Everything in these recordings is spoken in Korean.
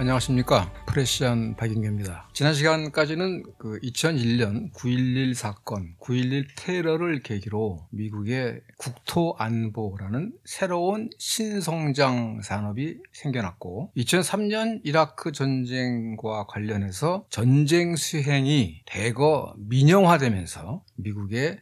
안녕하십니까. 프레시안 박인규입니다. 지난 시간까지는 2001년 9.11 사건, 9.11 테러를 계기로 미국의 국토안보라는 새로운 신성장 산업이 생겨났고 2003년 이라크 전쟁과 관련해서 전쟁 수행이 대거 민영화되면서 미국의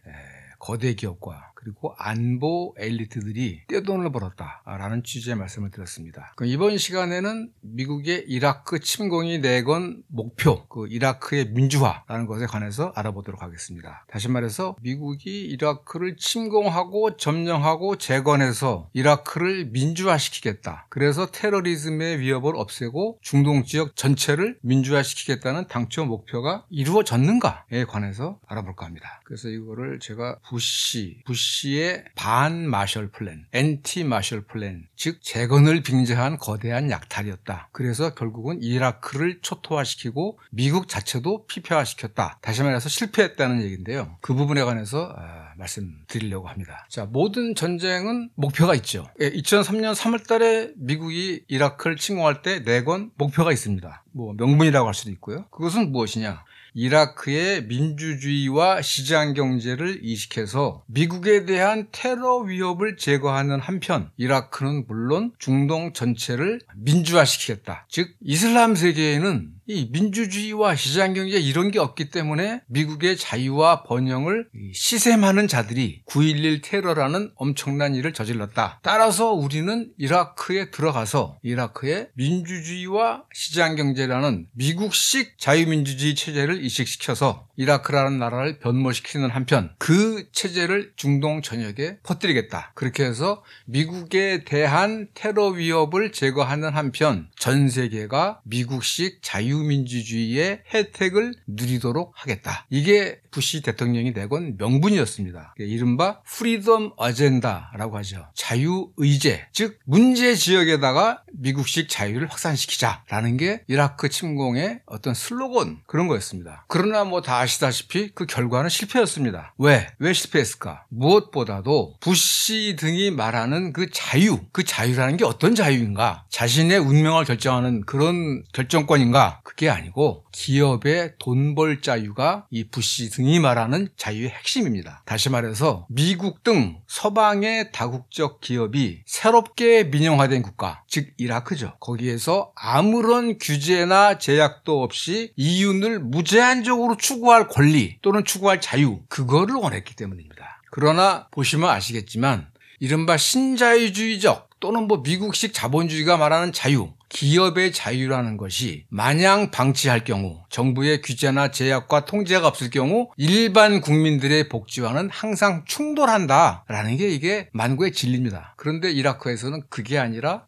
거대 기업과 그리고 안보 엘리트들이 떼돈을 벌었다라는 취지의 말씀을 드렸습니다. 그럼 이번 시간에는 미국의 이라크 침공이 내건 목표, 이라크의 민주화라는 것에 관해서 알아보도록 하겠습니다. 다시 말해서 미국이 이라크를 침공하고 점령하고 재건해서 이라크를 민주화시키겠다. 그래서 테러리즘의 위협을 없애고 중동 지역 전체를 민주화시키겠다는 당초 목표가 이루어졌는가에 관해서 알아볼까 합니다. 그래서 이거를 제가 부시의 반마셜 플랜, 엔티 마셜 플랜, 즉 재건을 빙자한 거대한 약탈이었다. 그래서 결국은 이라크를 초토화시키고 미국 자체도 피폐화시켰다. 다시 말해서 실패했다는 얘기인데요. 그 부분에 관해서 말씀드리려고 합니다. 자, 모든 전쟁은 목표가 있죠. 2003년 3월 달에 미국이 이라크를 침공할 때 내건 목표가 있습니다. 명분이라고 할 수도 있고요. 그것은 무엇이냐? 이라크의 민주주의와 시장경제를 이식해서 미국에 대한 테러 위협을 제거하는 한편 이라크는 물론 중동 전체를 민주화시키겠다. 즉 이슬람 세계에는 이 민주주의와 시장경제 이런 게 없기 때문에 미국의 자유와 번영을 시샘하는 자들이 9.11 테러라는 엄청난 일을 저질렀다. 따라서 우리는 이라크에 들어가서 이라크의 민주주의와 시장경제라는 미국식 자유민주주의 체제를 이식시켜서 이라크라는 나라를 변모시키는 한편 그 체제를 중동 전역에 퍼뜨리겠다. 그렇게 해서 미국에 대한 테러 위협을 제거하는 한편 전 세계가 미국식 자유민주주의의 혜택을 누리도록 하겠다. 이게 부시 대통령이 내건 명분이었습니다. 이른바 프리덤 어젠다라고 하죠. 자유의제, 즉 문제 지역에다가 미국식 자유를 확산시키자라는 게 이라크 침공의 어떤 슬로건 그런 거였습니다. 그러나 다 아시다시피 그 결과는 실패였습니다. 왜 실패했을까? 무엇보다도 부시 등이 말하는 그 자유라는 게 어떤 자유인가? 자신의 운명을 결정하는 그런 결정권인가? 그게 아니고 기업의 돈 벌 자유가 이 부시 등이 말하는 자유의 핵심입니다. 다시 말해서 미국 등 서방의 다국적 기업이 새롭게 민영화된 국가, 즉 이라크죠. 거기에서 아무런 규제나 제약도 없이 이윤을 무제한적으로 추구할 권리 또는 추구할 자유, 그거를 원했기 때문입니다. 그러나 보시면 아시겠지만 이른바 신자유주의적 또는 미국식 자본주의가 말하는 자유, 기업의 자유라는 것이 마냥 방치할 경우, 정부의 규제나 제약과 통제가 없을 경우 일반 국민들의 복지와는 항상 충돌한다라는 게 이게 만고의 진리입니다. 그런데 이라크에서는 그게 아니라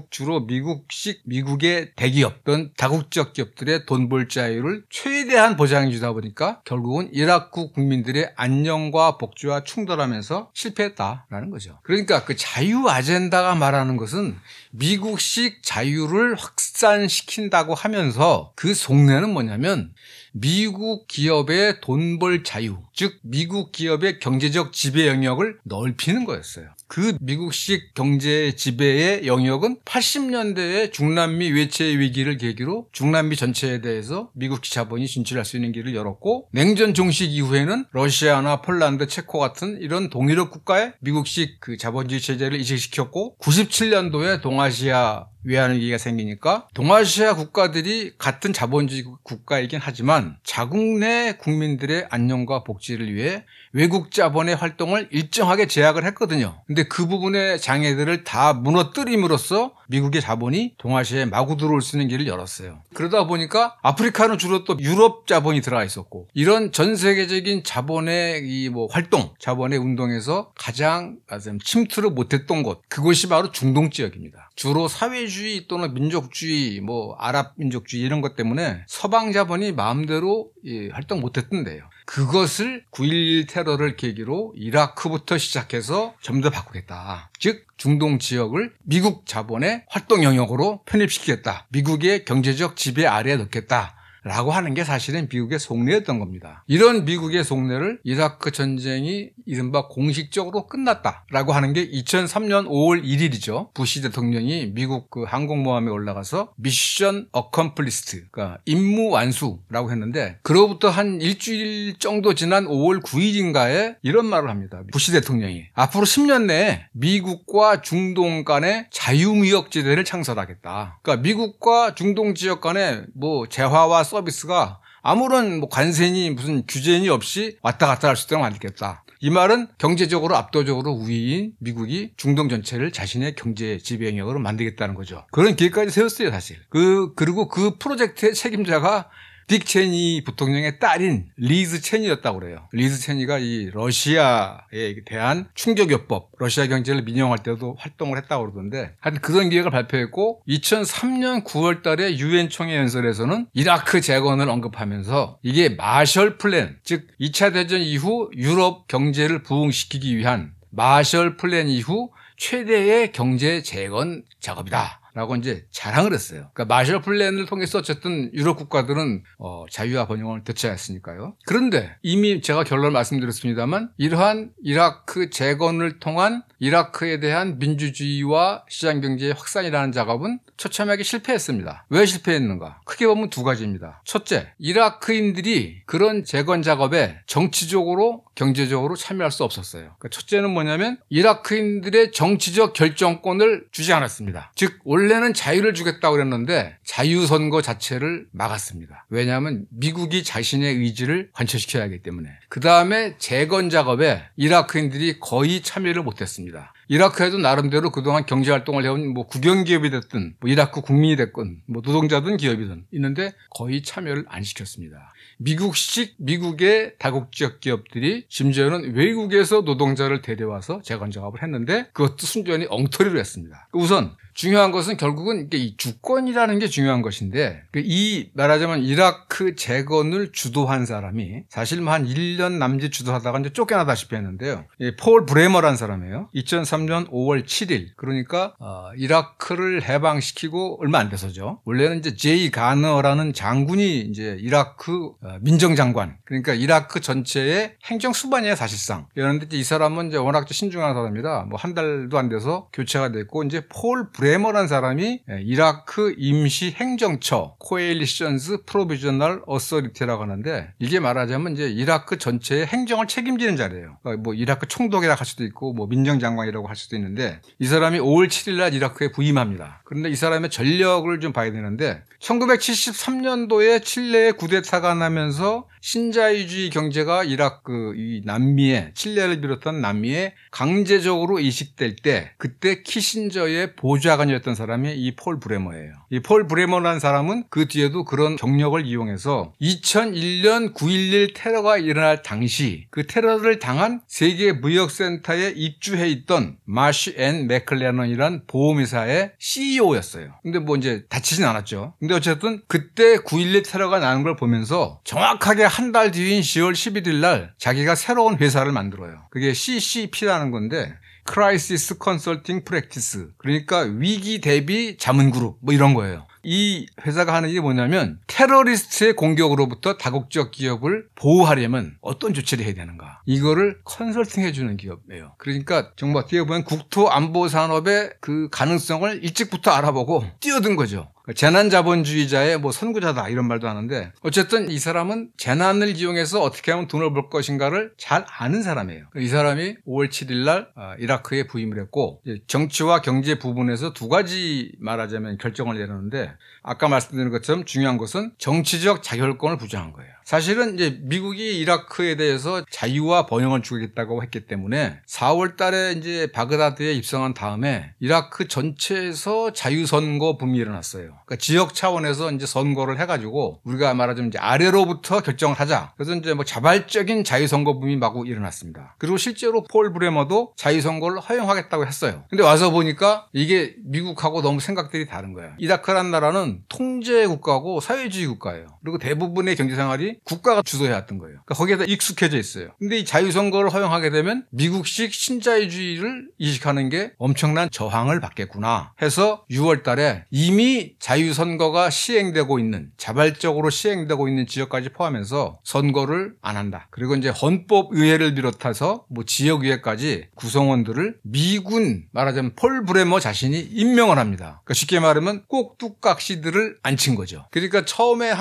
주로 미국식 미국의 대기업 또는 다국적 기업들의 돈 벌 자유를 최대한 보장해 주다 보니까 결국은 이라크 국민들의 안녕과 복지와 충돌하면서 실패했다라는 거죠. 그러니까 그 자유 아젠다가 말하는 것은 미국식 자유를 확산시킨다고 하면서 그 속내는 뭐냐면 미국 기업의 돈 벌 자유, 즉 미국 기업의 경제적 지배 영역을 넓히는 거였어요. 그 미국식 경제 지배의 영역은 80년대에 중남미 외채 위기를 계기로 중남미 전체에 대해서 미국식 자본이 진출할 수 있는 길을 열었고 냉전 종식 이후에는 러시아나 폴란드, 체코 같은 이런 동유럽 국가에 미국식 그 자본주의 체제를 이식시켰고 97년도에 동아시아 외환 위기가 생기니까 동아시아 국가들이 같은 자본주의 국가이긴 하지만 자국 내 국민들의 안녕과 복지를 위해 외국 자본의 활동을 일정하게 제약을 했거든요. 근데 그 부분의 장애들을 다 무너뜨림으로써 미국의 자본이 동아시아에 마구 들어올 수 있는 길을 열었어요. 그러다 보니까 아프리카는 주로 또 유럽 자본이 들어가 있었고 이런 전 세계적인 자본의 활동, 자본의 운동에서 가장 침투를 못했던 곳, 그곳이 바로 중동 지역입니다. 주로 사회주의 또는 민족주의, 아랍 민족주의 이런 것 때문에 서방 자본이 마음대로 활동 못했던 데요. 그것을 9.11 테러를 계기로 이라크부터 시작해서 전부 다 바꾸겠다. 즉 중동 지역을 미국 자본의 활동 영역으로 편입시키겠다. 미국의 경제적 지배 아래에 넣겠다. 라고 하는 게 사실은 미국의 속내였던 겁니다. 이런 미국의 속내를 이라크 전쟁이 이른바 공식적으로 끝났다라고 하는 게 2003년 5월 1일이죠. 부시 대통령이 미국 그 항공모함에 올라가서 미션 어컴플리스트, 그러니까 임무 완수라고 했는데, 그로부터 한 일주일 정도 지난 5월 9일인가에 이런 말을 합니다. 부시 대통령이 앞으로 10년 내에 미국과 중동 간의 자유무역지대를 창설하겠다. 그러니까 미국과 중동 지역 간의 뭐 재화와 서비스가 아무런 뭐 관세니 무슨 규제니 없이 왔다 갔다 할 수 있도록 만들겠다. 이 말은 경제적으로 압도적으로 우위인 미국이 중동 전체를 자신의 경제 지배 영역으로 만들겠다는 거죠. 그런 계획까지 세웠어요, 사실. 그리고 그 프로젝트의 책임자가 딕 체니 부통령의 딸인 리즈 체니였다고 그래요. 리즈 체니가 이 러시아에 대한 충격요법, 러시아 경제를 민영화할 때도 활동을 했다고 그러던데, 하여튼 그런 계획을 발표했고, 2003년 9월 달에 유엔 총회 연설에서는 이라크 재건을 언급하면서 이게 마셜 플랜, 즉 2차 대전 이후 유럽 경제를 부흥시키기 위한 마셜 플랜 이후 최대의 경제 재건 작업이다 라고 이제 자랑을 했어요. 그러니까 마셜 플랜을 통해서 어쨌든 유럽 국가들은 자유와 번영을 되찾았으니까요. 그런데 이미 제가 결론을 말씀드렸습니다만, 이러한 이라크 재건을 통한 이라크에 대한 민주주의와 시장경제의 확산이라는 작업은 처참하게 실패했습니다. 왜 실패했는가? 크게 보면 두 가지입니다. 첫째, 이라크인들이 그런 재건 작업에 정치적으로 경제적으로 참여할 수 없었어요. 그러니까 첫째는 뭐냐면 이라크인들의 정치적 결정권을 주지 않았습니다. 즉 원래는 자유를 주겠다고 그랬는데 자유선거 자체를 막았습니다. 왜냐하면 미국이 자신의 의지를 관철시켜야 하기 때문에. 그 다음에 재건 작업에 이라크인들이 거의 참여를 못했습니다. 이라크에도 나름대로 그동안 경제활동을 해온 뭐 국영기업이 됐든 뭐 이라크 국민이 됐건 뭐 노동자든 기업이든 있는데 거의 참여를 안 시켰습니다. 미국식 미국의 다국적 기업들이 심지어는 외국에서 노동자를 데려와서 재건 작업을 했는데 그것도 순전히 엉터리로 했습니다. 우선 중요한 것은 결국은 이 주권이라는 게 중요한 것인데, 이 말하자면 이라크 재건을 주도한 사람이 사실 한 1년 남짓 주도하다가 이제 쫓겨나다시피 했는데요. 폴 브레머라는 사람이에요. 2003년 5월 7일. 그러니까 이라크를 해방시키고 얼마 안 돼서죠. 원래는 이제 제이 가너라는 장군이 이제 이라크 민정장관, 그러니까 이라크 전체의 행정 수반이에요, 사실상. 그런데 이 사람은 이제 워낙 신중한 사람이라 뭐 한 달도 안 돼서 교체가 됐고, 이제 폴 브레머라는 사람이 이라크 임시 행정처 코에일리션스 프로비저널 어서리티라고 하는데, 이게 말하자면 이제 이라크 전체의 행정을 책임지는 자리예요. 그러니까 뭐 이라크 총독이라고 할 수도 있고 뭐 민정장관이라고 할 수도 있는데, 이 사람이 5월 7일 날 이라크에 부임합니다. 그런데 이 사람의 전력을 좀 봐야 되는데, 1973년도에 칠레에 쿠데타가 나면서 신자유주의 경제가 이라크, 이 남미에, 칠레를 비롯한 남미에 강제적으로 이식될 때, 그때 키신저의 보좌관이었던 사람이 이 폴 브레머예요. 이 폴 브레머라는 사람은 그 뒤에도 그런 경력을 이용해서 2001년 9.11 테러가 일어날 당시 그 테러를 당한 세계무역센터에 입주해 있던 마시 앤 맥클레넌이란 보험회사의 CEO였어요. 근데 뭐 이제 다치진 않았죠. 근데 어쨌든 그때 9.11 테러가 나는 걸 보면서 정확하게 한 달 뒤인 10월 11일 날 자기가 새로운 회사를 만들어요. 그게 CCP라는 건데, Crisis Consulting Practice, 그러니까 위기 대비 자문그룹 뭐 이런 거예요. 이 회사가 하는 일이 뭐냐면 테러리스트의 공격으로부터 다국적 기업을 보호하려면 어떤 조치를 해야 되는가, 이거를 컨설팅 해주는 기업이에요. 그러니까 정말 어떻게 보면 국토안보산업의 그 가능성을 일찍부터 알아보고 뛰어든 거죠. 재난자본주의자의 뭐 선구자다 이런 말도 하는데, 어쨌든 이 사람은 재난을 이용해서 어떻게 하면 돈을 벌 것인가를 잘 아는 사람이에요. 이 사람이 5월 7일 날 이라크에 부임을 했고, 정치와 경제 부분에서 두 가지 말하자면 결정을 내렸는데, 아까 말씀드린 것처럼 중요한 것은 정치적 자결권을 부정한 거예요. 사실은 이제 미국이 이라크에 대해서 자유와 번영을 주겠다고 했기 때문에 4월 달에 이제 바그다드에 입성한 다음에 이라크 전체에서 자유선거 붐이 일어났어요. 그러니까 지역 차원에서 이제 선거를 해가지고 우리가 말하자면 이제 아래로부터 결정을 하자. 그래서 이제 뭐 자발적인 자유선거 붐이 마구 일어났습니다. 그리고 실제로 폴 브레머도 자유선거를 허용하겠다고 했어요. 근데 와서 보니까 이게 미국하고 너무 생각들이 다른 거야. 이라크라는 나라는 통제 국가고 사회주의 국가예요. 그리고 대부분의 경제생활이 선거들이 국가가 주도해왔던 거예요. 그러니까 거기에다 익숙해져 있어요. 근데 이 자유선거를 허용하게 되면 미국식 신자유주의를 이식하는 게 엄청난 저항을 받겠구나 해서 6월 달에 이미 자유선거가 시행되고 있는, 자발적으로 시행되고 있는 지역까지 포함해서 선거를 안 한다. 그리고 이제 헌법의회를 비롯해서 뭐 지역의회까지 구성원들을 미군, 말하자면 폴 브레머 자신이 임명을 합니다. 그러니까 쉽게 말하면 꼭두각시들을 앉힌 거죠. 그러니까 처음에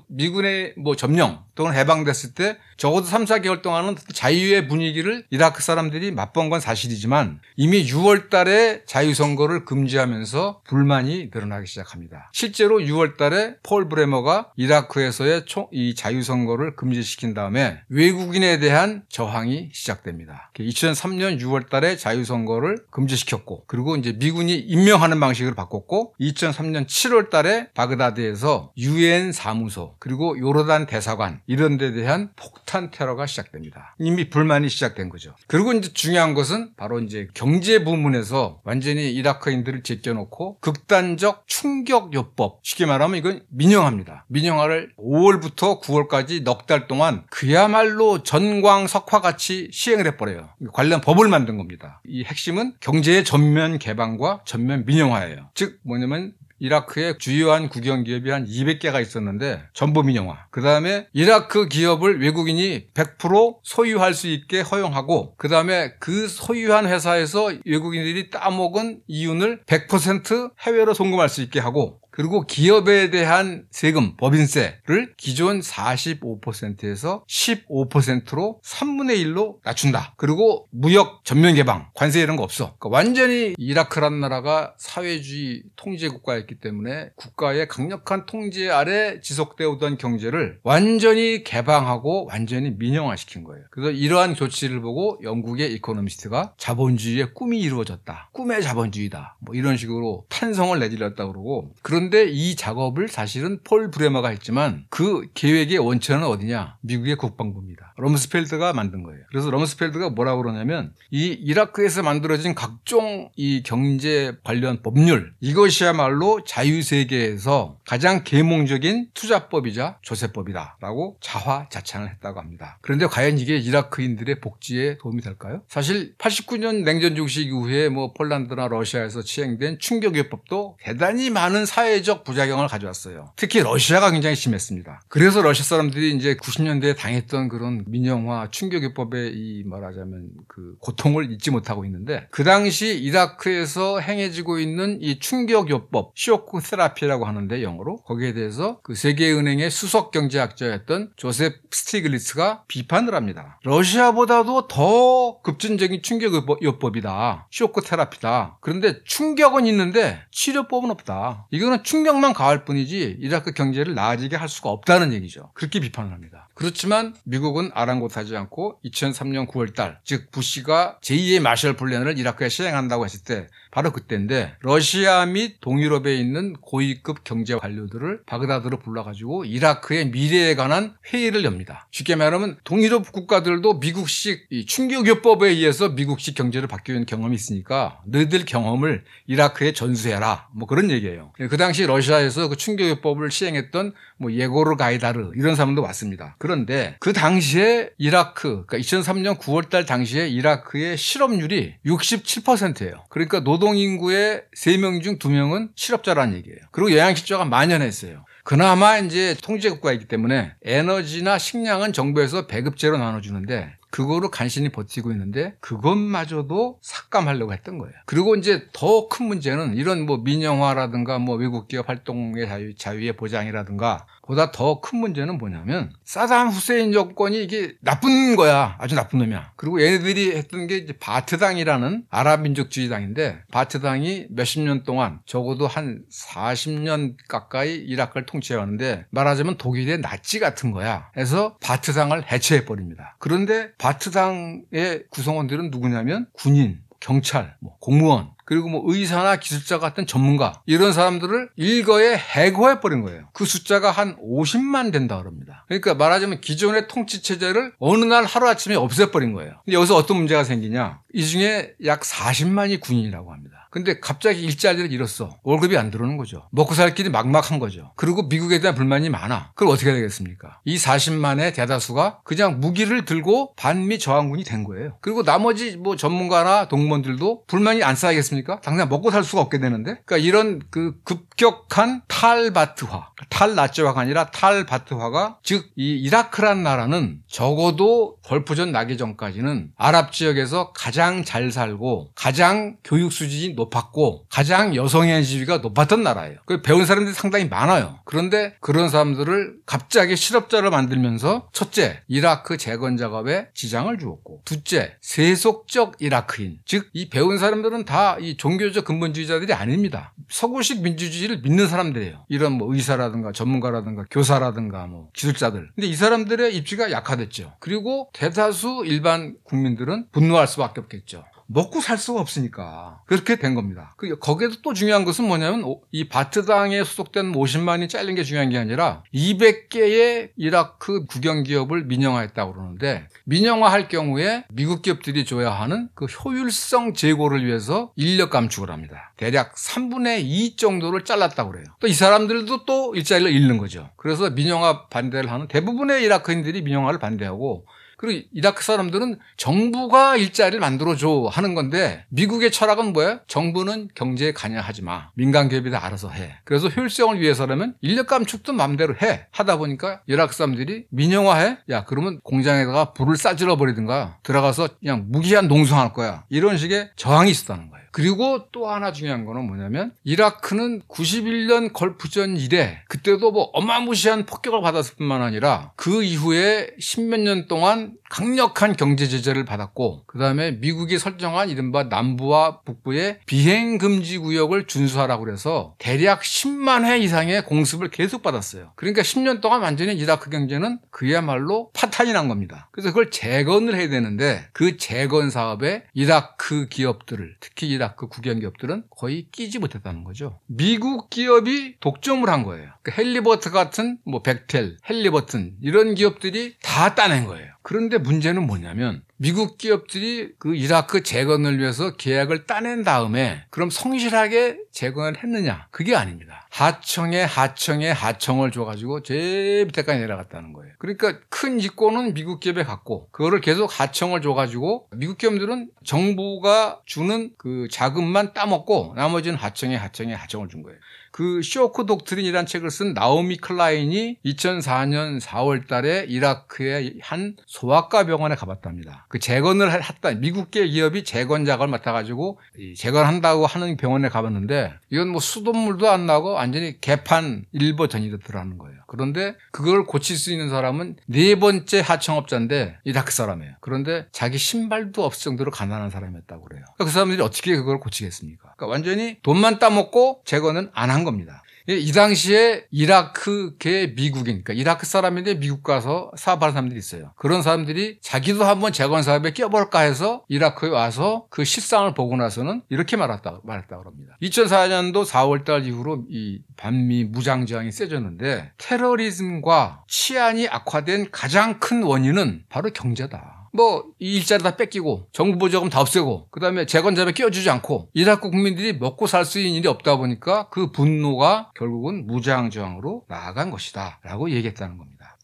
미군의 뭐 점령 또는 해방됐을 때 적어도 3, 4개월 동안은 자유의 분위기를 이라크 사람들이 맛본 건 사실이지만 이미 6월 달에 자유선거를 금지하면서 불만이 늘어나기 시작합니다. 실제로 6월 달에 폴 브레머가 이라크에서의 이 자유선거를 금지시킨 다음에 외국인에 대한 저항이 시작됩니다. 2003년 6월 달에 자유선거를 금지시켰고, 그리고 이제 미군이 임명하는 방식을 바꿨고, 2003년 7월 달에 바그다드에서 UN 사무소 그리고 요르단 대사관 이런 데 대한 폭탄 테러가 시작됩니다. 이미 불만이 시작된 거죠. 그리고 이제 중요한 것은 바로 이제 경제 부문에서 완전히 이라크인들을 제껴놓고 극단적 충격요법, 쉽게 말하면 이건 민영화입니다. 민영화를 5월부터 9월까지 넉 달 동안 그야말로 전광석화같이 시행을 해버려요. 관련 법을 만든 겁니다. 이 핵심은 경제의 전면 개방과 전면 민영화예요. 즉 뭐냐면 이라크에 주요한 국영기업이 한 200개가 있었는데 전부 민영화. 그 다음에 이라크 기업을 외국인이 100% 소유할 수 있게 허용하고, 그 다음에 그 소유한 회사에서 외국인들이 따먹은 이윤을 100% 해외로 송금할 수 있게 하고, 그리고 기업에 대한 세금, 법인세를 기존 45%에서 15%로 3분의 1로 낮춘다. 그리고 무역 전면 개방, 관세 이런 거 없어. 그러니까 완전히 이라크라는 나라가 사회주의 통제 국가였기 때문에 국가의 강력한 통제 아래 지속되어 오던 경제를 완전히 개방하고 완전히 민영화시킨 거예요. 그래서 이러한 조치를 보고 영국의 이코노미스트가 자본주의의 꿈이 이루어졌다. 꿈의 자본주의다. 뭐 이런 식으로 탄성을 내질렀다고 그러고, 그런데 이 작업을 사실은 폴 브레머가 했지만 그 계획의 원천은 어디냐? 미국의 국방부입니다. 럼스펠드가 만든 거예요. 그래서 럼스펠드가 뭐라고 그러냐면 이 이라크에서 만들어진 각종 이 경제 관련 법률, 이것이야말로 자유세계에서 가장 계몽적인 투자법이자 조세법이다라고 자화자찬을 했다고 합니다. 그런데 과연 이게 이라크인들의 복지에 도움이 될까요? 사실 89년 냉전 종식 이후에 뭐 폴란드나 러시아에서 시행된 충격요법도 대단히 많은 사회적 부작용을 가져왔어요. 특히 러시아가 굉장히 심했습니다. 그래서 러시아 사람들이 이제 90년대에 당했던 그런 민영화 충격요법의 이 말하자면 그 고통을 잊지 못하고 있는데, 그 당시 이라크에서 행해지고 있는 이 충격요법, 쇼크 테라피라고 하는데 영어로, 거기에 대해서 그 세계은행의 수석 경제학자였던 조셉 스티글리츠가 비판을 합니다. 러시아보다도 더 급진적인 충격요법이다. 쇼크 테라피다. 그런데 충격은 있는데 치료법은 없다. 이거는 충격만 가할 뿐이지 이라크 경제를 나아지게 할 수가 없다는 얘기죠. 그렇게 비판을 합니다. 그렇지만 미국은 아랑곳하지 않고 2003년 9월달, 즉 부시가 제2의 마셜 플랜을 이라크에 시행한다고 했을 때 바로 그때인데, 러시아 및 동유럽에 있는 고위급 경제 관료들을 바그다드로 불러가지고 이라크의 미래에 관한 회의를 엽니다. 쉽게 말하면 동유럽 국가들도 미국식 이 충격요법에 의해서 미국식 경제를 바뀌는 경험이 있으니까 너희들 경험을 이라크에 전수해라. 뭐 그런 얘기예요. 그 당시 러시아에서 그 충격요법을 시행했던 뭐 예고르 가이다르 이런 사람도 왔습니다. 그런데 그 당시에 이라크, 그러니까 2003년 9월달 당시에 이라크의 실업률이 67%예요. 그러니까 노동인구의 3명 중 2명은 실업자라는 얘기예요. 그리고 영양실조가 만연했어요. 그나마 이제 통제국가이기 때문에 에너지나 식량은 정부에서 배급제로 나눠주는데 그거로 간신히 버티고 있는데 그것마저도 삭감하려고 했던 거예요. 그리고 이제 더 큰 문제는 이런 뭐 민영화라든가 뭐 외국 기업 활동의 자유의 보장이라든가 보다 더 큰 문제는 뭐냐면 사담 후세인 정권이 이게 나쁜 거야. 아주 나쁜 놈이야. 그리고 얘네들이 했던 게 이제 바트당이라는 아랍민족주의당인데, 바트당이 몇십 년 동안 적어도 한 40년 가까이 이라크를 통치해왔는데 말하자면 독일의 나치 같은 거야. 그래서 바트당을 해체해버립니다. 그런데 바트당의 구성원들은 누구냐면 군인, 경찰, 공무원, 그리고 뭐 의사나 기술자 같은 전문가, 이런 사람들을 일거에 해고해버린 거예요. 그 숫자가 한 50만 된다 그럽니다. 그러니까 말하자면 기존의 통치체제를 어느 날 하루아침에 없애버린 거예요. 근데 여기서 어떤 문제가 생기냐, 이 중에 약 40만이 군인이라고 합니다. 근데 갑자기 일자리를 잃었어. 월급이 안 들어오는 거죠. 먹고 살 길이 막막한 거죠. 그리고 미국에 대한 불만이 많아. 그걸 어떻게 해야 되겠습니까? 이 40만의 대다수가 그냥 무기를 들고 반미 저항군이 된 거예요. 그리고 나머지 뭐 전문가나 동무원들도 불만이 안 쌓이겠습니까? 당장 먹고 살 수가 없게 되는데. 그러니까 이런 그 급격한 탈바트화, 탈나치화가 아니라 탈바트화가, 즉 이 이라크란 나라는 적어도 걸프전 나기 전까지는 아랍 지역에서 가장 잘 살고 가장 교육 수준이 높았고 가장 여성의 지위가 높았던 나라예요. 배운 사람들이 상당히 많아요. 그런데 그런 사람들을 갑자기 실업자를 만들면서 첫째, 이라크 재건 작업에 지장을 주었고, 둘째, 세속적 이라크인, 즉 이 배운 사람들은 다 이 종교적 근본주의자들이 아닙니다. 서구식 민주주의를 믿는 사람들이에요. 이런 뭐 의사라든가 전문가라든가 교사라든가 뭐 기술자들. 근데 이 사람들의 입지가 약화됐죠. 그리고 대다수 일반 국민들은 분노할 수밖에 없겠죠. 먹고 살 수가 없으니까 그렇게 된 겁니다. 거기에도 또 중요한 것은 뭐냐면 이 바트당에 소속된 50만이 잘린 게 중요한 게 아니라 200개의 이라크 국영기업을 민영화했다고 그러는데, 민영화할 경우에 미국 기업들이 줘야 하는 그 효율성 제고를 위해서 인력 감축을 합니다. 대략 3분의 2 정도를 잘랐다고 그래요. 또 이 사람들도 또 일자리를 잃는 거죠. 그래서 민영화 반대를 하는 대부분의 이라크인들이 민영화를 반대하고, 그리고 이라크 사람들은 정부가 일자리를 만들어줘 하는 건데, 미국의 철학은 뭐예요? 정부는 경제에 관여하지 마. 민간 기업이 다 알아서 해. 그래서 효율성을 위해서라면 인력 감축도 마음대로 해. 하다 보니까 이라크 사람들이 민영화해? 야, 그러면 공장에다가 불을 싸질러 버리든가 들어가서 그냥 무기한 농성할 거야. 이런 식의 저항이 있었다는 거예요. 그리고 또 하나 중요한 거는 뭐냐면, 이라크는 91년 걸프전 이래 그때도 뭐 어마무시한 폭격을 받았을 뿐만 아니라 그 이후에 10몇 년 동안 강력한 경제 제재를 받았고, 그 다음에 미국이 설정한 이른바 남부와 북부의 비행금지 구역을 준수하라고 그래서 대략 10만 회 이상의 공습을 계속 받았어요. 그러니까 10년 동안 완전히 이라크 경제는 그야말로 파탄이 난 겁니다. 그래서 그걸 재건을 해야 되는데, 그 재건 사업에 이라크 기업들을, 특히 이라크 국영기업들은 거의 끼지 못했다는 거죠. 미국 기업이 독점을 한 거예요. 헬리버튼 같은 뭐 벡텔, 헬리버튼 이런 기업들이 다 따낸 거예요. 그런데 문제는 뭐냐면, 미국 기업들이 그 이라크 재건을 위해서 계약을 따낸 다음에 그럼 성실하게 재건을 했느냐? 그게 아닙니다. 하청을 줘가지고 제일 밑에까지 내려갔다는 거예요. 그러니까 큰 이권은 미국 기업에 갔고, 그거를 계속 하청을 줘가지고 미국 기업들은 정부가 주는 그 자금만 따먹고 나머지는 하청을 준 거예요. 그 쇼크 독트린이라는 책을 쓴 나오미 클라인이 2004년 4월 달에 이라크의 한 소아과 병원에 가봤답니다. 그 재건을 했다. 미국계 기업이 재건 작업을 맡아가지고 재건한다고 하는 병원에 가봤는데, 이건 뭐 수돗물도 안 나고 완전히 개판 일버전이 됐더라는 거예요. 그런데 그걸 고칠 수 있는 사람은 네 번째 하청업자인데 이라크 사람이에요. 그런데 자기 신발도 없을 정도로 가난한 사람이었다고 그래요. 그러니까 그 사람들이 어떻게 그걸 고치겠습니까? 그러니까 완전히 돈만 따먹고 재건은 안 한 겁니다. 이 당시에 이라크계 미국인, 그러니까 이라크 사람인데 미국 가서 사업하는 사람들이 있어요. 그런 사람들이 자기도 한번 재건 사업에 껴볼까 해서 이라크에 와서 그 실상을 보고 나서는 이렇게 말했다고 합니다. 2004년도 4월달 이후로 이 반미 무장 저항이 세졌는데, 테러리즘과 치안이 악화된 가장 큰 원인은 바로 경제다. 뭐 이 일자리 다 뺏기고 정부 보조금 다 없애고 그다음에 재건잡에 끼워주지 않고 이라크 국민들이 먹고 살 수 있는 일이 없다 보니까 그 분노가 결국은 무장 저항으로 나아간 것이다 라고 얘기했다는 겁니다.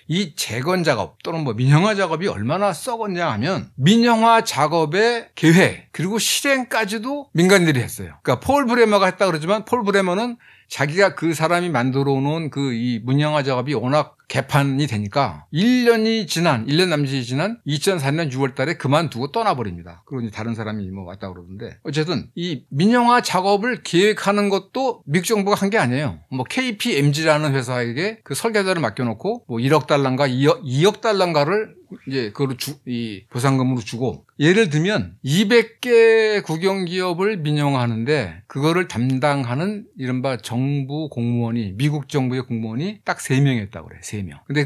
이 재건 작업 또는 뭐 민영화 작업이 얼마나 썩었냐 하면, 민영화 작업의 계획 그리고 실행까지도 민간인들이 했어요. 그러니까 폴 브레머가 했다 그러지만, 폴 브레머는 자기가 그 사람이 만들어 놓은 그 이 민영화 작업이 워낙 개판이 되니까 1년 남짓이 지난 2004년 6월 달에 그만두고 떠나버립니다. 그리고 이제 다른 사람이 뭐 왔다 그러던데, 어쨌든 이 민영화 작업을 계획하는 것도 미국 정부가 한 게 아니에요. 뭐 KPMG라는 회사에게 그 설계자를 맡겨놓고 뭐 1억 달러인가 2억 달러인가를 이제 그걸 이 보상금으로 주고, 예를 들면 200개 국영기업을 민영화하는데 그거를 담당하는 이른바 정부 공무원이, 미국 정부의 공무원이 딱 3명이었다고 그래요. 3명. 근데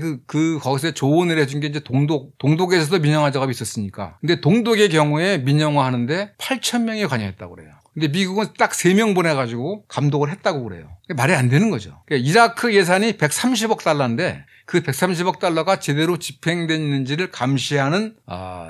거기서 조언을 해준 게 이제 동독에서도 민영화 작업이 있었으니까. 근데 동독의 경우에 민영화 하는데 8,000명이 관여했다고 그래요. 근데 미국은 딱 3명 보내가지고 감독을 했다고 그래요. 말이 안 되는 거죠. 그러니까 이라크 예산이 130억 달러인데 그 130억 달러가 제대로 집행됐는지를 감시하는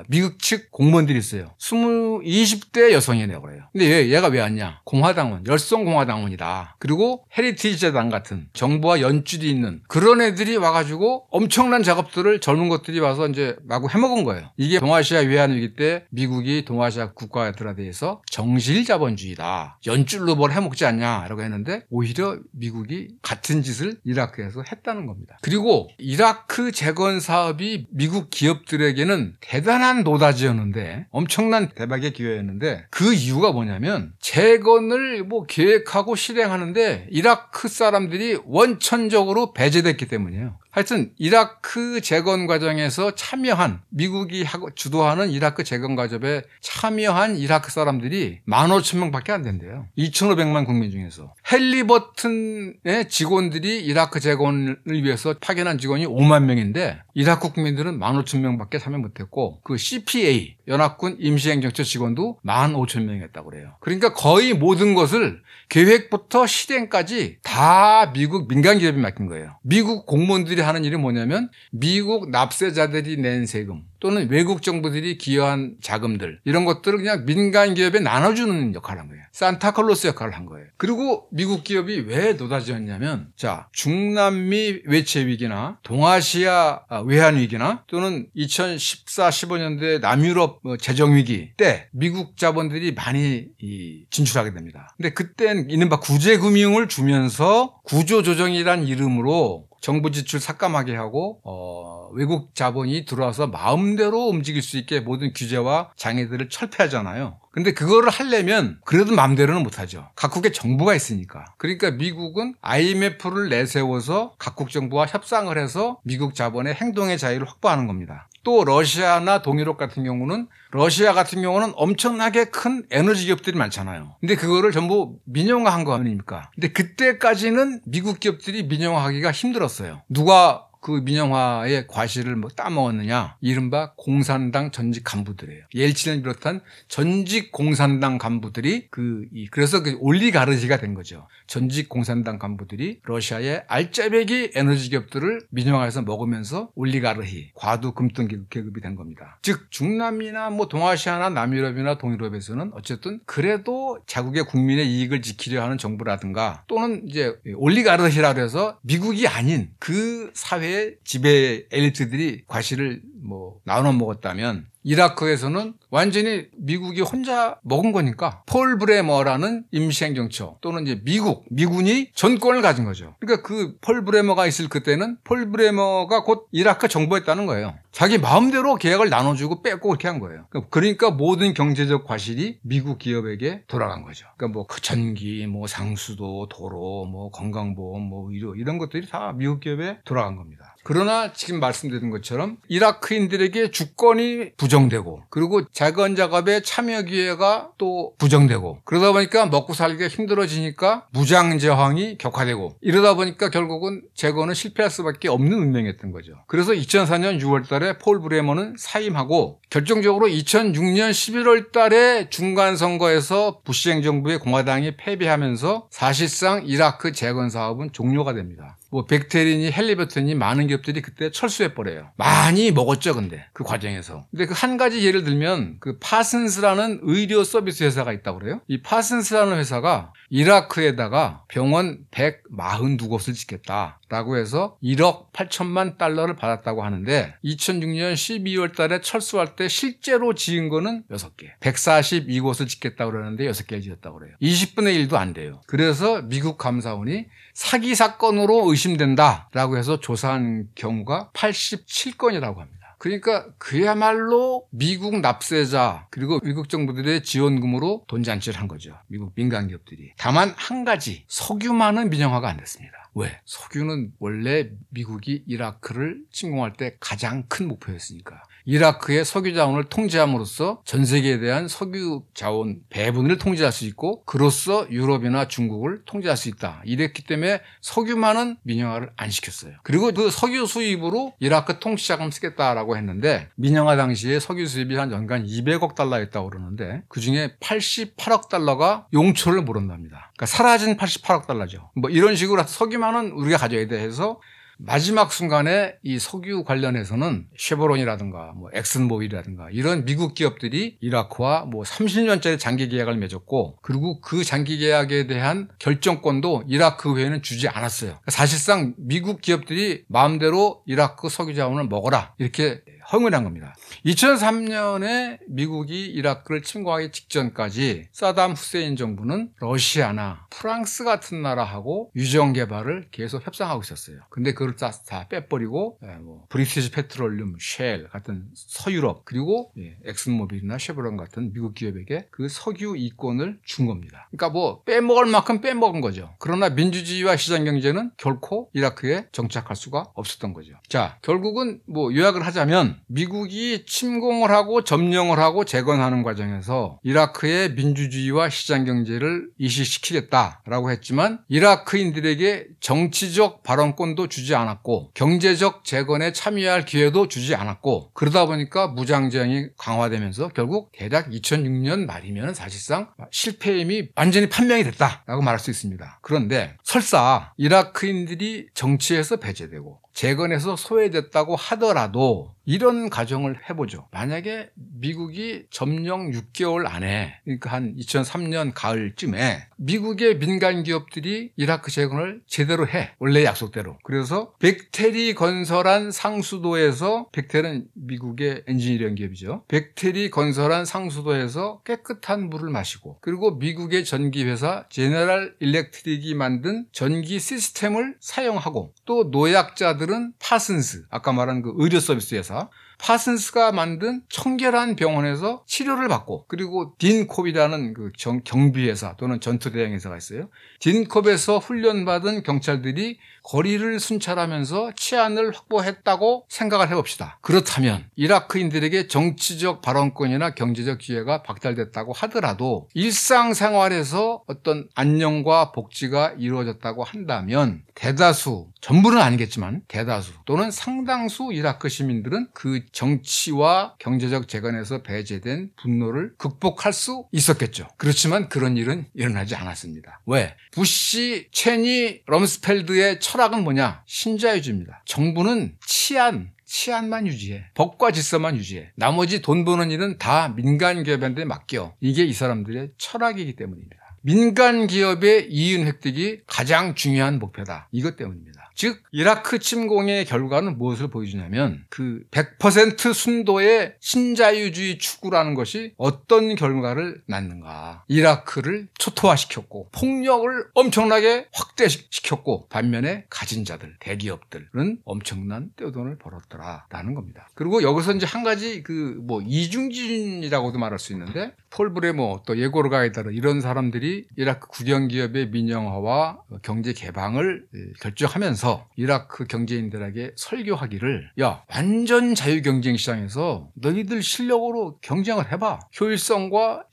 미국 측 공무원들이 있어요. 20대 여성이네요. 그래요. 근데 얘가 왜 왔냐? 공화당원, 열성공화당원이다. 그리고 헤리티지재단 같은 정부와 연줄이 있는 그런 애들이 와가지고 엄청난 작업들을 젊은 것들이 와서 이제 마구 해먹은 거예요. 이게 동아시아 외환위기 때 미국이 동아시아 국가들에 대해서 정실 자본주의다. 연줄로 뭘 해먹지 않냐라고 했는데 오히려 미국이 같은 짓을 이라크에서 했다는 겁니다. 그리고 이라크 재건 사업이 미국 기업들에게는 대단한 노다지였는데 엄청난 대박의 기회였는데 그 이유가 뭐냐면 재건을 계획하고 실행하는데 이라크 사람들이 원천적으로 배제됐기 때문이에요. 하여튼 이라크 재건 과정에서 참여한 미국이 주도하는 이라크 재건 과정에 참여한 이라크 사람들이 15,000명밖에 안 된대요. 2,500만 국민 중에서. 헨리버튼의 직원들이 이라크 재건을 위해서 파견한 직원이 5만 명인데 이라크 국민들은 15,000명밖에 참여 못했고 그 CPA 연합군 임시행정처 직원도 15,000명이었다고 그래요. 그러니까 거의 모든 것을 계획부터 실행까지 다 미국 민간 기업이 맡긴 거예요. 미국 공무원들이 하는 일이 뭐냐면 미국 납세자들이 낸 세금 또는 외국 정부들이 기여한 자금들 이런 것들을 그냥 민간 기업에 나눠주는 역할을 한 거예요. 산타클로스 역할을 한 거예요. 그리고 미국 기업이 왜 노다지였냐면 중남미 외채 위기나 동아시아 외환 위기나 또는 2014-15년대 남유럽 재정 위기 때 미국 자본들이 많이 진출하게 됩니다. 근데 그때는 이른바 구제금융을 주면서 구조조정이란 이름으로 정부 지출 삭감하게 하고 외국 자본이 들어와서 마음대로 움직일 수 있게 모든 규제와 장애들을 철폐하잖아요. 근데 그거를 하려면 그래도 마음대로는 못하죠. 각국의 정부가 있으니까. 그러니까 미국은 IMF를 내세워서 각국 정부와 협상을 해서 미국 자본의 행동의 자유를 확보하는 겁니다. 또 러시아나 동유럽 같은 경우는 엄청나게 큰 에너지 기업들이 많잖아요. 근데 그거를 전부 민영화한 거 아닙니까? 근데 그때까지는 미국 기업들이 민영화하기가 힘들었어요. 누가 그 민영화의 과실을 따먹었느냐? 이른바 공산당 전직 간부들이에요. 옐친을 비롯한 전직 공산당 간부들이 그래서 그 올리가르히가 된 거죠. 전직 공산당 간부들이 러시아의 알짜배기 에너지 기업들을 민영화해서 먹으면서 올리가르히, 과도 금등 계급이 된 겁니다. 즉 중남미나 동아시아나 남유럽이나 동유럽에서는 어쨌든 그래도 자국의 국민의 이익을 지키려 하는 정부라든가 또는 이제 올리가르히라고 해서 미국이 아닌 그 사회 지배 엘리트들이 과실을 나눠 먹었다면 이라크에서는 완전히 미국이 혼자 먹은 거니까 폴 브레머라는 임시행정처 또는 이제 미군이 전권을 가진 거죠. 그러니까 그 폴 브레머가 있을 그때는 폴 브레머가 곧 이라크 정부였다는 거예요. 자기 마음대로 계약을 나눠주고 뺏고 그렇게 한 거예요. 그러니까 모든 경제적 과실이 미국 기업에게 돌아간 거죠. 그러니까 전기, 상수도, 도로, 건강보험, 의료 이런 것들이 다 미국 기업에 돌아간 겁니다. 그러나 지금 말씀드린 것처럼 이라크인들에게 주권이 부정되고 그리고 재건 작업에 참여 기회가 또 부정되고 그러다 보니까 먹고 살기가 힘들어지니까 무장 저항이 격화되고 이러다 보니까 결국은 재건은 실패할 수밖에 없는 운명이었던 거죠. 그래서 2004년 6월 달에 폴 브레머는 사임하고 결정적으로 2006년 11월 달에 중간선거에서 부시 행정부의 공화당이 패배하면서 사실상 이라크 재건 사업은 종료가 됩니다. 백테린이 헨리버튼이 많은 기업들이 그때 철수해버려요. 많이 먹었죠, 근데 그 과정에서. 근데 그 한 가지 예를 들면 그 파슨스라는 의료 서비스 회사가 있다고 그래요. 이 파슨스라는 회사가 이라크에다가 병원 142곳을 짓겠다라고 해서 1억 8천만 달러를 받았다고 하는데 2006년 12월 달에 철수할 때 실제로 지은 거는 6개. 142곳을 짓겠다고 그러는데 6개를 지었다고 그래요. 20분의 1도 안 돼요. 그래서 미국 감사원이 사기 사건으로 의심된다라고 해서 조사한 경우가 87건이라고 합니다. 그러니까 그야말로 미국 납세자 그리고 미국 정부들의 지원금으로 돈잔치를 한 거죠. 미국 민간 기업들이. 다만 한 가지 석유만은 민영화가 안 됐습니다. 왜? 석유는 원래 미국이 이라크를 침공할 때 가장 큰 목표였으니까. 이라크의 석유 자원을 통제함으로써 전 세계에 대한 석유 자원 배분을 통제할 수 있고 그로써 유럽이나 중국을 통제할 수 있다. 이랬기 때문에 석유만은 민영화를 안 시켰어요. 그리고 그 석유 수입으로 이라크 통치자금 쓰겠다라고 했는데 민영화 당시에 석유 수입이 한 연간 200억 달러였다고 그러는데 그중에 88억 달러가 용초를 모른답니다. 그러니까 사라진 88억 달러죠. 뭐 이런 식으로 석유만은 우리가 가져야 돼 해서 마지막 순간에 이 석유 관련해서는 쉐보론이라든가 뭐 엑슨모빌이라든가 이런 미국 기업들이 이라크와 뭐 30년짜리 장기 계약을 맺었고 그리고 그 장기 계약에 대한 결정권도 이라크 외에는 주지 않았어요. 사실상 미국 기업들이 마음대로 이라크 석유 자원을 먹어라 이렇게 허용한 겁니다. 2003년에 미국이 이라크를 침공하기 직전까지 사담 후세인 정부는 러시아나 프랑스 같은 나라하고 유정 개발을 계속 협상하고 있었어요. 근데 그걸 다 빼버리고 뭐 브리티시 페트롤륨, 쉘 같은 서유럽 그리고 엑슨모빌이나 쉐보론 같은 미국 기업에게 그 석유 이권을 준 겁니다. 그러니까 뭐 빼먹을 만큼 빼먹은 거죠. 그러나 민주주의와 시장 경제는 결코 이라크에 정착할 수가 없었던 거죠. 자, 결국은 뭐 요약을 하자면 미국이 침공을 하고 점령을 하고 재건하는 과정에서 이라크의 민주주의와 시장 경제를 이식시키겠다라고 했지만 이라크인들에게 정치적 발언권도 주지 않았고 경제적 재건에 참여할 기회도 주지 않았고 그러다 보니까 무장정이 강화되면서 결국 대략 2006년 말이면 사실상 실패임이 완전히 판명이 됐다라고 말할 수 있습니다. 그런데 설사 이라크인들이 정치에서 배제되고 재건에서 소외됐다고 하더라도 이런 가정을 해보죠. 만약에 미국이 점령 6개월 안에 그러니까 한 2003년 가을쯤에 미국의 민간 기업들이 이라크 재건을 제대로 해. 원래 약속대로. 그래서 벡테리 건설한 상수도에서 벡텔은 미국의 엔지니어링 기업이죠. 벡테리 건설한 상수도에서 깨끗한 물을 마시고 그리고 미국의 전기회사 제너럴 일렉트릭이 만든 전기 시스템을 사용하고 또 노약자들은 파슨스 아까 말한 그 의료 서비스 회사 파슨스가 만든 청결한 병원에서 치료를 받고 그리고 딘콥이라는 그 경비회사 또는 전투대행회사가 있어요. 딘콥에서 훈련받은 경찰들이 거리를 순찰하면서 치안을 확보했다고 생각을 해봅시다. 그렇다면 이라크인들에게 정치적 발언권이나 경제적 기회가 박탈됐다고 하더라도 일상생활에서 어떤 안녕과 복지가 이루어졌다고 한다면 대다수, 전부는 아니겠지만 대다수 또는 상당수 이라크 시민들은 그 정치와 경제적 재건에서 배제된 분노를 극복할 수 있었겠죠. 그렇지만 그런 일은 일어나지 않았습니다. 왜? 부시, 체니, 럼스펠드의 철학은 뭐냐? 신자유주의입니다. 정부는 치안만 유지해. 법과 질서만 유지해. 나머지 돈 버는 일은 다 민간 기업한테 맡겨. 이게 이 사람들의 철학이기 때문입니다. 민간 기업의 이윤 획득이 가장 중요한 목표다. 이것 때문입니다. 즉 이라크 침공의 결과는 무엇을 보여주냐면 그 100% 순도의 신자유주의 추구라는 것이 어떤 결과를 낳는가. 이라크를 초토화시켰고 폭력을 엄청나게 확대시켰고 반면에 가진 자들, 대기업들은 엄청난 떼돈을 벌었더라라는 겁니다. 그리고 여기서 이제 한 가지 그 뭐 이중지진이라고도 말할 수 있는데 폴 브레모 또 예고르 가이다르 이런 사람들이 이라크 국영기업의 민영화와 경제 개방을 결정하면서 이라크 경제인들에게 설교하기를 야 완전 자유경쟁 시장에서 너희들 실력으로 경쟁을 해봐. 효율성과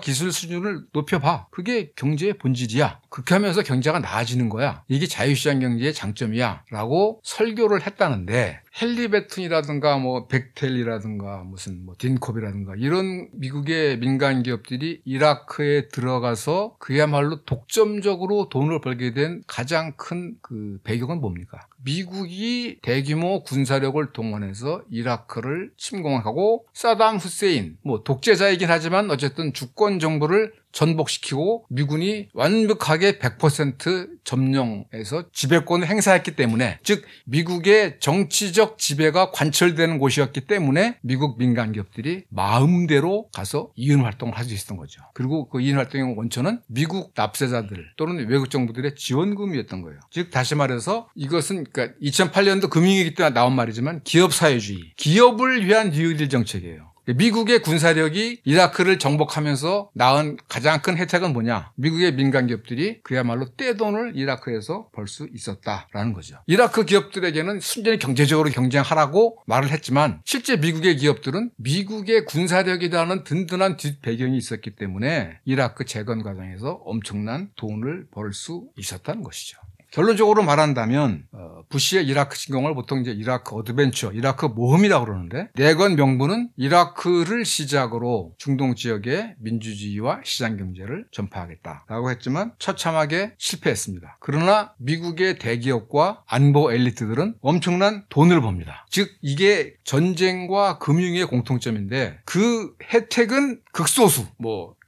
기술 수준을 높여봐. 그게 경제의 본질이야. 그렇게 하면서 경제가 나아지는 거야. 이게 자유시장 경제의 장점이야 라고 설교를 했다는데 헬리베튼이라든가 뭐 벡텔이라든가 무슨 뭐 딘콥이라든가 이런 미국의 민간 기업들이 이라크에 들어가서 그야말로 독점적으로 돈을 벌게 된 가장 큰 그 배경은 뭡니까? 미국이 대규모 군사력을 동원해서 이라크를 침공하고 사담 후세인 뭐 독재자이긴 하지만 어쨌든 주권 정부를 전복시키고 미군이 완벽하게 100% 점령해서 지배권을 행사했기 때문에 즉 미국의 정치적 지배가 관철되는 곳이었기 때문에 미국 민간 기업들이 마음대로 가서 이윤 활동을 할 수 있었던 거죠. 그리고 그 이윤 활동의 원천은 미국 납세자들 또는 외국 정부들의 지원금이었던 거예요. 즉 다시 말해서 이것은 그러니까 2008년도 금융위기 때 나온 말이지만 기업 사회주의, 기업을 위한 뉴딜 정책이에요. 미국의 군사력이 이라크를 정복하면서 낳은 가장 큰 혜택은 뭐냐? 미국의 민간 기업들이 그야말로 떼돈을 이라크에서 벌 수 있었다라는 거죠. 이라크 기업들에게는 순전히 경제적으로 경쟁하라고 말을 했지만 실제 미국의 기업들은 미국의 군사력이라는 든든한 뒷배경이 있었기 때문에 이라크 재건 과정에서 엄청난 돈을 벌 수 있었다는 것이죠. 결론적으로 말한다면 부시의 이라크 침공을 보통 이제 이라크 어드벤처, 이라크 모험이라고 그러는데 내건 명분은 이라크를 시작으로 중동 지역의 민주주의와 시장 경제를 전파하겠다라고 했지만 처참하게 실패했습니다. 그러나 미국의 대기업과 안보 엘리트들은 엄청난 돈을 법니다. 즉 이게 전쟁과 금융의 공통점인데 그 혜택은 극소수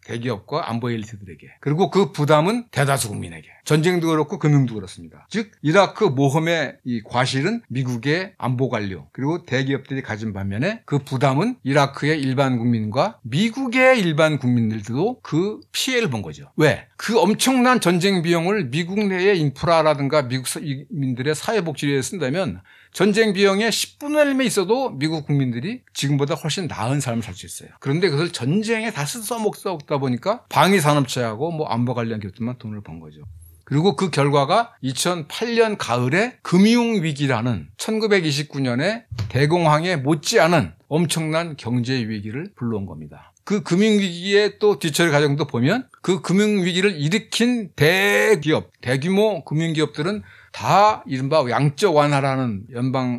대기업과 안보 엘리트들에게, 그리고 그 부담은 대다수 국민에게. 전쟁도 그렇고 금융도 그렇습니다. 즉 이라크 모험의 이 과실은 미국의 안보 관료 그리고 대기업들이 가진 반면에 그 부담은 이라크의 일반 국민과 미국의 일반 국민들도 그 피해를 본 거죠. 왜? 그 엄청난 전쟁 비용을 미국 내의 인프라라든가 미국 국민들의 사회복지에 쓴다면 전쟁 비용의 10분의 1만 있어도 미국 국민들이 지금보다 훨씬 나은 삶을 살 수 있어요. 그런데 그것을 전쟁에 다 써먹다 보니까 방위산업체하고 안보 관련 기업들만 돈을 번 거죠. 그리고 그 결과가 2008년 가을에 금융위기라는 1929년에 대공황에 못지않은 엄청난 경제 위기를 불러온 겁니다. 그 금융위기의 또 뒤처리 과정도 보면 그 금융위기를 일으킨 대기업, 대규모 금융기업들은 다 이른바 양적 완화라는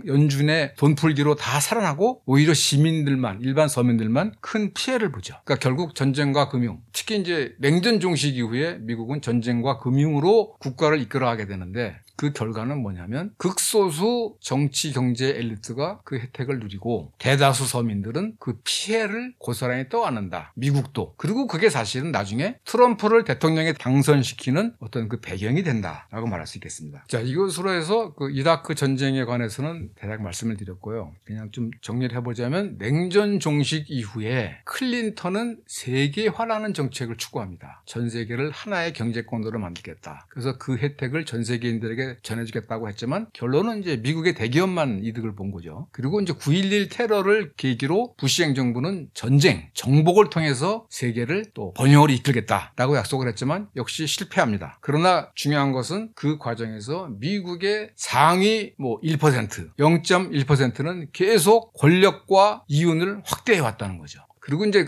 연준의 돈 풀기로 다 살아나고 오히려 시민들만, 일반 서민들만 큰 피해를 보죠. 그러니까 결국 전쟁과 금융, 특히 이제 냉전 종식 이후에 미국은 전쟁과 금융으로 국가를 이끌어가게 되는데 그 결과는 뭐냐면 극소수 정치 경제 엘리트가 그 혜택을 누리고 대다수 서민들은 그 피해를 고스란히 떠안는다. 미국도. 그리고 그게 사실은 나중에 트럼프를 대통령에 당선시키는 어떤 그 배경이 된다라고 말할 수 있겠습니다. 자, 이것으로 해서 그 이라크 전쟁에 관해서는 대략 말씀을 드렸고요. 그냥 좀 정리를 해보자면 냉전 종식 이후에 클린턴은 세계화라는 정책을 추구합니다. 전 세계를 하나의 경제권으로 만들겠다. 그래서 그 혜택을 전 세계인들에게 전해주겠다고 했지만 결론은 이제 미국의 대기업만 이득을 본 거죠. 그리고 이제 9.11 테러를 계기로 부시 행정부는 전쟁, 정복을 통해서 세계를 또 번영으로 이끌겠다라고 약속을 했지만 역시 실패합니다. 그러나 중요한 것은 그 과정에서 미국의 상위 1%, 0.1%는 계속 권력과 이윤을 확대해 왔다는 거죠. 그리고 이제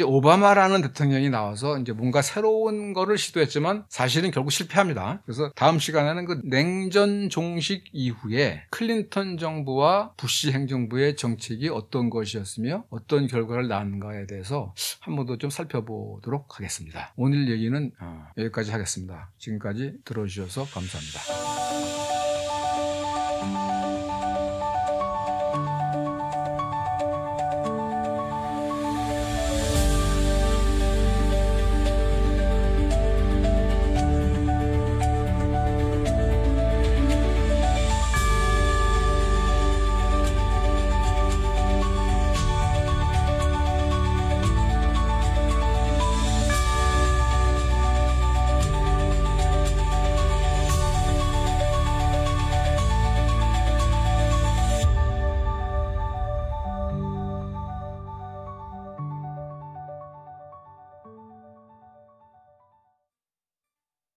오바마라는 대통령이 나와서 이제 뭔가 새로운 거를 시도했지만 사실은 결국 실패합니다. 그래서 다음 시간에는 그 냉전 종식 이후에 클린턴 정부와 부시 행정부의 정책이 어떤 것이었으며 어떤 결과를 낳았는가에 대해서 한 번 더 좀 살펴보도록 하겠습니다. 오늘 얘기는 여기까지 하겠습니다. 지금까지 들어주셔서 감사합니다.